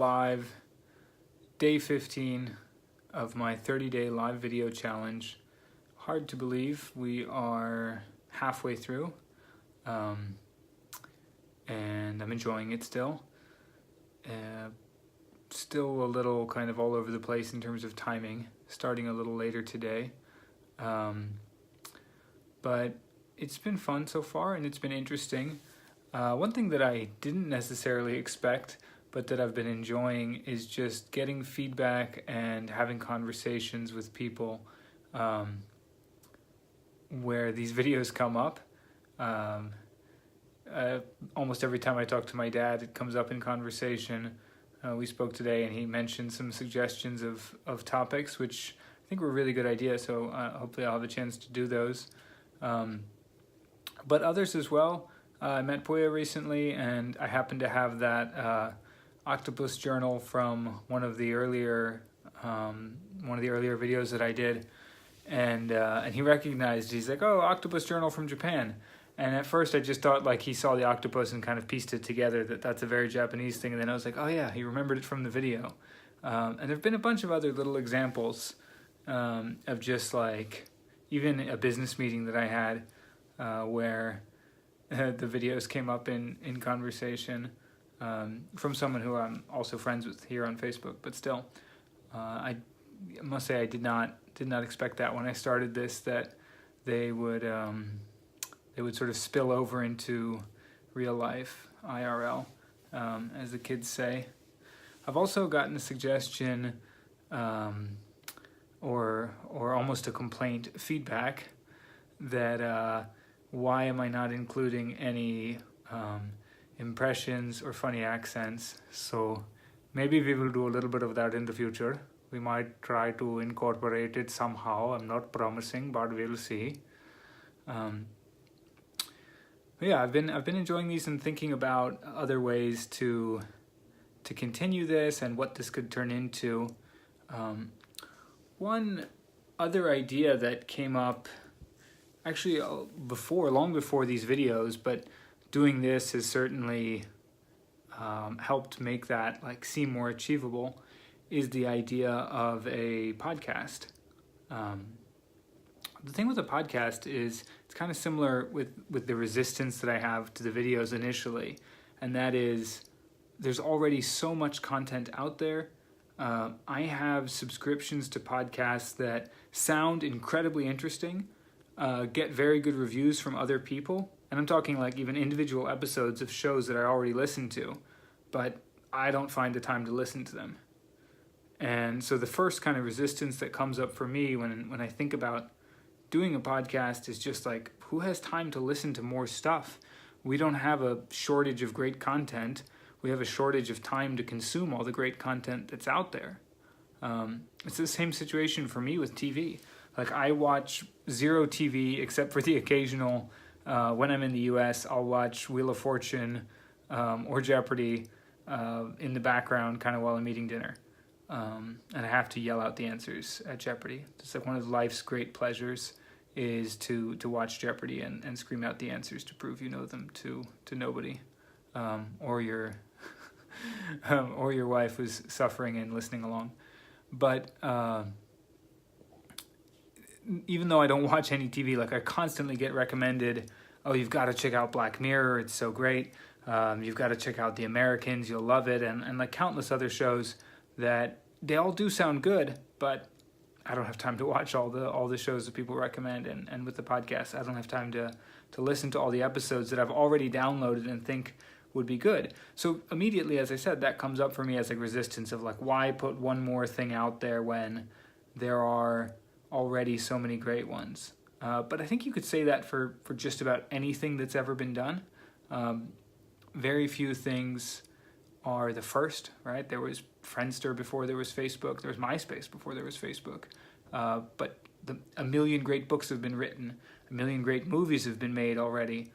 live day 15 of my 30-day live video challenge. Hard to believe we are halfway through, and I'm enjoying it still. Still a little kind of all over the place in terms of timing, starting a little later today. But it's been fun so far, and it's been interesting. One thing that I didn't necessarily expect, but that I've been enjoying, is just getting feedback and having conversations with people where these videos come up. Almost every time I talk to my dad, it comes up in conversation. We spoke today, and he mentioned some suggestions of topics, which I think were a really good idea, so hopefully I'll have a chance to do those. But others as well. I met Puya recently, and I happened to have that octopus journal from one of the earlier videos that I did, and he recognized. He's like, "Oh, octopus journal from Japan." And at first I just thought like he saw the octopus and kind of pieced it together that that's a very Japanese thing. And then I was like, oh yeah, he remembered it from the video. And there have been a bunch of other little examples of just like even a business meeting that I had where the videos came up in conversation from someone who I'm also friends with here on Facebook. But still, I must say I did not expect that when I started this, that they would sort of spill over into real life, IRL, as the kids say. I've also gotten a suggestion, or almost a complaint, feedback, that why am I not including any impressions or funny accents? So maybe we will do a little bit of that in the future. We might try to incorporate it somehow. I'm not promising, but we'll see. Yeah, I've been enjoying these and thinking about other ways to continue this and what this could turn into. One other idea that came up actually long before these videos, but doing this has certainly helped make that like seem more achievable, is the idea of a podcast. The thing with a podcast is it's kind of similar with the resistance that I have to the videos initially, and that is there's already so much content out there. I have subscriptions to podcasts that sound incredibly interesting, get very good reviews from other people, and I'm talking like even individual episodes of shows that I already listened to, but I don't find the time to listen to them. And so the first kind of resistance that comes up for me when I think about doing a podcast is just like, who has time to listen to more stuff? We don't have a shortage of great content. We have a shortage of time to consume all the great content that's out there. It's the same situation for me with TV. Like I watch zero TV except for the occasional, when I'm in the US, I'll watch Wheel of Fortune or Jeopardy in the background kind of while I'm eating dinner. And I have to yell out the answers at Jeopardy. It's like one of life's great pleasures is to watch Jeopardy and scream out the answers to prove you know them to nobody, or your or your wife who's suffering and listening along. But even though I don't watch any TV, like I constantly get recommended, oh, you've got to check out Black Mirror, it's so great. You've got to check out The Americans, you'll love it, and like countless other shows that they all do sound good, but I don't have time to watch all the shows that people recommend, and with the podcast, I don't have time to listen to all the episodes that I've already downloaded and think would be good. So immediately, as I said, that comes up for me as like resistance of like, why put one more thing out there when there are already so many great ones? But I think you could say that for just about anything that's ever been done. Very few things are the first, right? There was Friendster before there was Facebook. There was MySpace before there was Facebook. But a million great books have been written. A million great movies have been made already.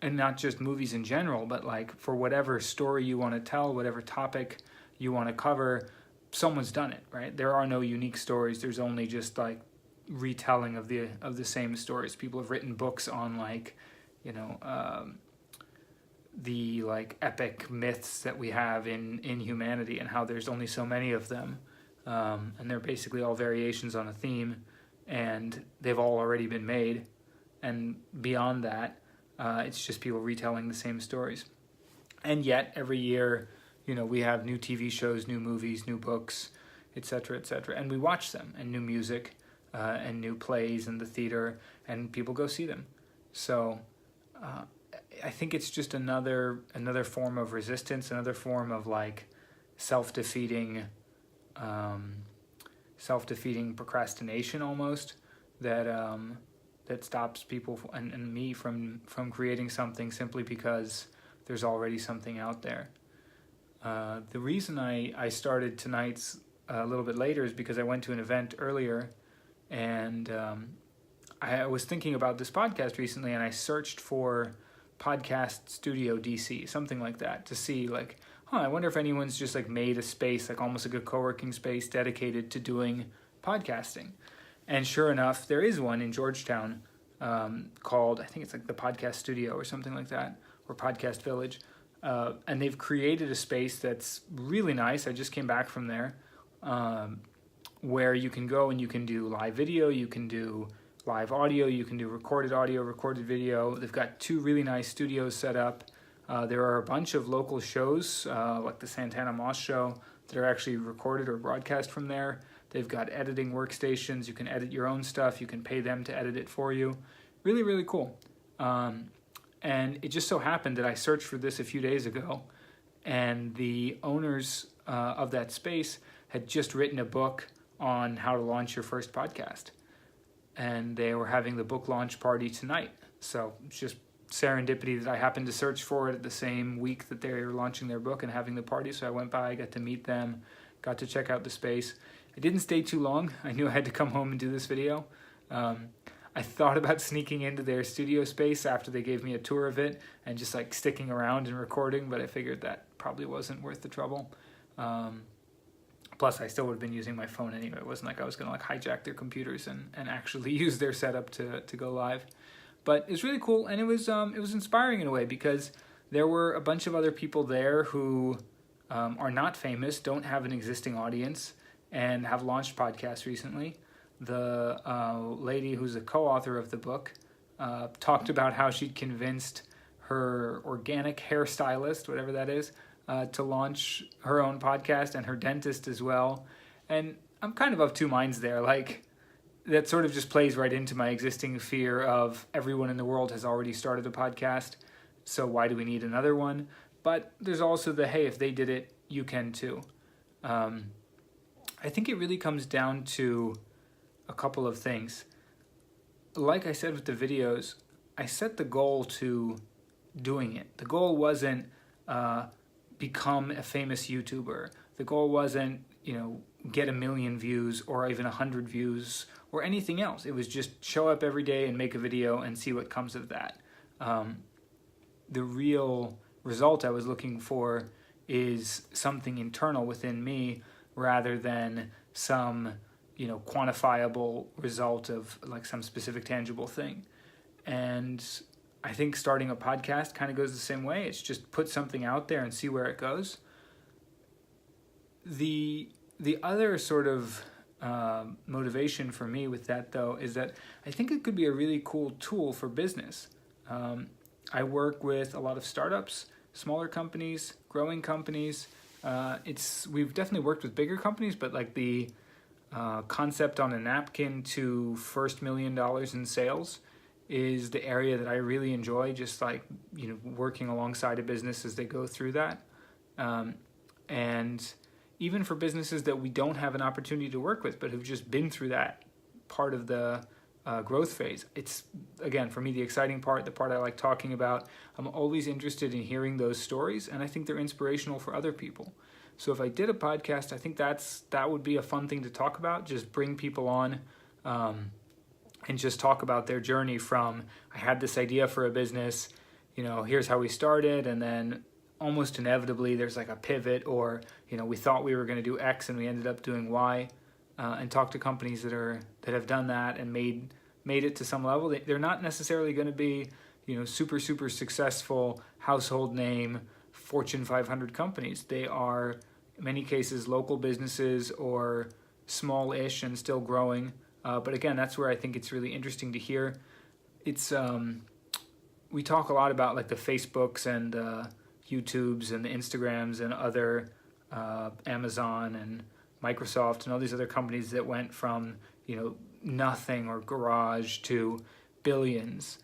And not just movies in general, but like for whatever story you want to tell, whatever topic you want to cover, someone's done it, right? There are no unique stories. There's only just like retelling of the same stories. People have written books on like, the like epic myths that we have in humanity and how there's only so many of them, and they're basically all variations on a theme, and they've all already been made, and beyond that, it's just people retelling the same stories. And yet every year, we have new TV shows, new movies, new books, etc., etc., and we watch them, and new music, and new plays in the theater, and people go see them. So I think it's just another form of resistance, another form of like self-defeating procrastination almost, that stops people and me from creating something simply because there's already something out there. The reason I started tonight's a little bit later is because I went to an event earlier, and I was thinking about this podcast recently, and I searched for Podcast Studio DC, something like that, to see like, I wonder if anyone's just like made a space, like almost like a co-working space dedicated to doing podcasting. And sure enough, there is one in Georgetown called, I think it's like the Podcast Studio or something like that, or Podcast Village. And they've created a space that's really nice. I just came back from there, where you can go and you can do live video, you can do live audio, you can do recorded audio, recorded video. They've got 2 really nice studios set up. There are a bunch of local shows, like the Santana Moss Show, that are actually recorded or broadcast from there. They've got editing workstations. You can edit your own stuff. You can pay them to edit it for you. Really, really cool. And it just so happened that I searched for this a few days ago, and the owners of that space had just written a book on how to launch your first podcast. And they were having the book launch party tonight. So it's just serendipity that I happened to search for it at the same week that they were launching their book and having the party. So I went by, got to meet them, got to check out the space. I didn't stay too long. I knew I had to come home and do this video. I thought about sneaking into their studio space after they gave me a tour of it and just like sticking around and recording, but I figured that probably wasn't worth the trouble. Plus, I still would have been using my phone anyway. It wasn't like I was going to like hijack their computers and actually use their setup to go live. But it was really cool, and it was inspiring in a way, because there were a bunch of other people there who are not famous, don't have an existing audience, and have launched podcasts recently. The lady who's a co-author of the book talked about how she'd convinced her organic hairstylist, whatever that is, to launch her own podcast, and her dentist as well. And I'm kind of 2 minds there. Like, that sort of just plays right into my existing fear of everyone in the world has already started a podcast, so why do we need another one? But there's also the, hey, if they did it, you can too. I think it really comes down to a couple of things. Like I said with the videos, I set the goal to doing it. The goal wasn't become a famous YouTuber. The goal wasn't, get 1 million views or even 100 views or anything else. It was just show up every day and make a video and see what comes of that. The real result I was looking for is something internal within me rather than some, quantifiable result of like some specific tangible thing. And I think starting a podcast kind of goes the same way. It's just put something out there and see where it goes. The other sort of motivation for me with that, though, is that I think it could be a really cool tool for business. I work with a lot of startups, smaller companies, growing companies. We've definitely worked with bigger companies, but like the concept on a napkin to first $1 million in sales is the area that I really enjoy, just like, working alongside a business as they go through that. And even for businesses that we don't have an opportunity to work with, but who've just been through that part of the growth phase. It's, again, for me, the exciting part, the part I like talking about. I'm always interested in hearing those stories, and I think they're inspirational for other people. So if I did a podcast, I think that would be a fun thing to talk about, just bring people on and just talk about their journey from, I had this idea for a business, here's how we started, and then almost inevitably there's like a pivot, or, we thought we were going to do X and we ended up doing Y, and talk to companies that have done that and made it to some level. They're not necessarily going to be, super, super successful household name Fortune 500 companies. They are, in many cases, local businesses or small-ish and still growing. But again, that's where I think it's really interesting to hear. It's we talk a lot about like the Facebooks and YouTubes and the Instagrams and other Amazon and Microsoft and all these other companies that went from nothing or garage to billions.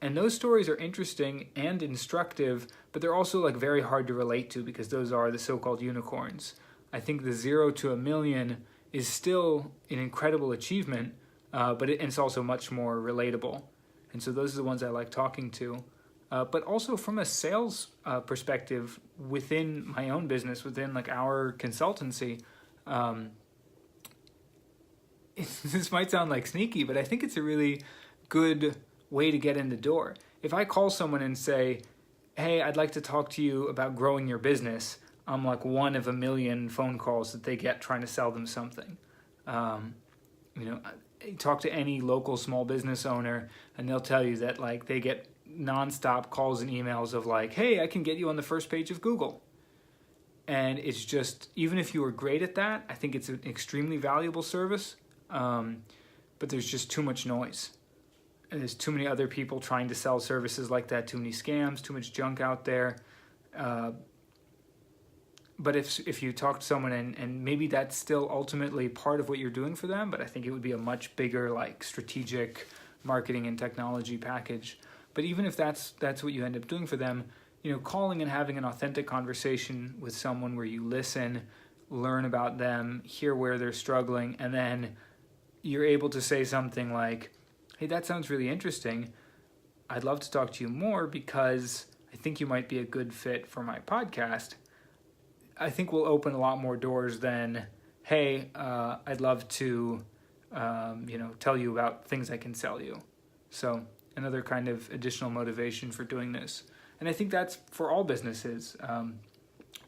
And those stories are interesting and instructive, but they're also like very hard to relate to because those are the so-called unicorns. I think the 0 to $1 million is still an incredible achievement, but it's also much more relatable. And so those are the ones I like talking to. But also from a sales perspective within my own business, within like our consultancy, this might sound like sneaky, but I think it's a really good way to get in the door. If I call someone and say, hey, I'd like to talk to you about growing your business, I'm like one of a million phone calls that they get trying to sell them something. Talk to any local small business owner and they'll tell you that like they get nonstop calls and emails of like, hey, I can get you on the first page of Google. And it's just, even if you were great at that, I think it's an extremely valuable service. But there's just too much noise. And there's too many other people trying to sell services like that, too many scams, too much junk out there. But if you talk to someone and maybe that's still ultimately part of what you're doing for them, but I think it would be a much bigger like strategic marketing and technology package. But even if that's what you end up doing for them, calling and having an authentic conversation with someone where you listen, learn about them, hear where they're struggling, and then you're able to say something like, hey, that sounds really interesting. I'd love to talk to you more because I think you might be a good fit for my podcast. I think will open a lot more doors than, hey, I'd love to, tell you about things I can sell you. So another kind of additional motivation for doing this. And I think that's for all businesses.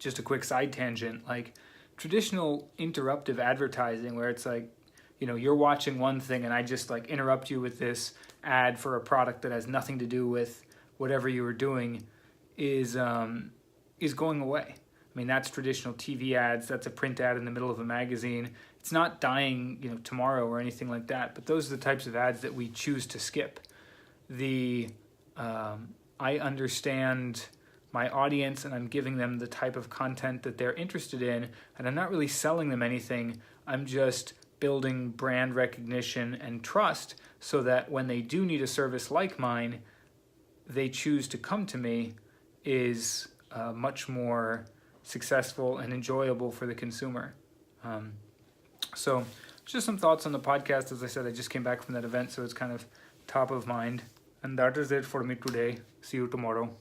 Just a quick side tangent, like traditional interruptive advertising where it's like, you're watching one thing and I just like interrupt you with this ad for a product that has nothing to do with whatever you were doing is going away. I mean, that's traditional TV ads. That's a print ad in the middle of a magazine. It's not dying, tomorrow or anything like that. But those are the types of ads that we choose to skip. I understand my audience and I'm giving them the type of content that they're interested in, and I'm not really selling them anything. I'm just building brand recognition and trust so that when they do need a service like mine, they choose to come to me is much more successful and enjoyable for the consumer. So just some thoughts on the podcast. As I said, I just came back from that event, so it's kind of top of mind. And that is it for me today. See you tomorrow.